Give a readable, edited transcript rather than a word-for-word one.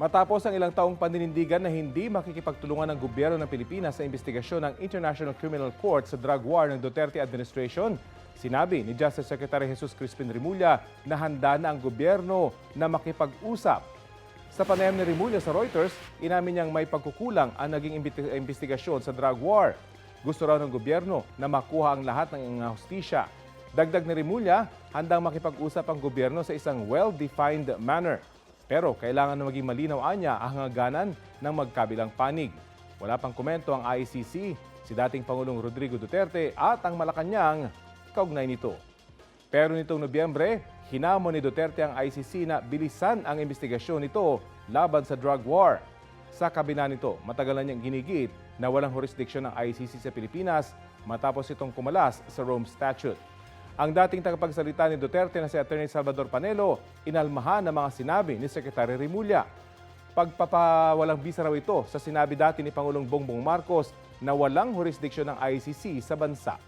Matapos ang ilang taong paninindigan na hindi makikipagtulungan ng gobyerno ng Pilipinas sa investigasyon ng International Criminal Court sa drug war ng Duterte administration, sinabi ni Justice Secretary Jesus Crispin Remulla na handa na ang gobyerno na makipag-usap. Sa panayam ni Remulla sa Reuters, inamin niyang may pagkukulang ang naging investigasyon sa drug war. Gusto raw ng gobyerno na makuha ang lahat ng hustisya. Dagdag ni Remulla, handang makipag-usap ang gobyerno sa isang well-defined manner. Pero kailangan na maging malinaw anya ang hangganan ng magkabilang panig. Wala pang komento ang ICC, si dating Pangulong Rodrigo Duterte at ang Malacanang kaugnay nito. Pero nitong Nobyembre, hinamon ni Duterte ang ICC na bilisan ang investigasyon nito laban sa drug war. Sa kabila nito, matagal na niyang ginigit na walang jurisdiksyon ng ICC sa Pilipinas matapos itong kumalas sa Rome Statute. Ang dating tagapagsalita ni Duterte na si Atty. Salvador Panelo, inalmahan ang mga sinabi ni Secretary Remulla. Pagpapawalang bisa raw ito sa sinabi dati ni Pangulong Bongbong Marcos na walang jurisdiksyon ng ICC sa bansa.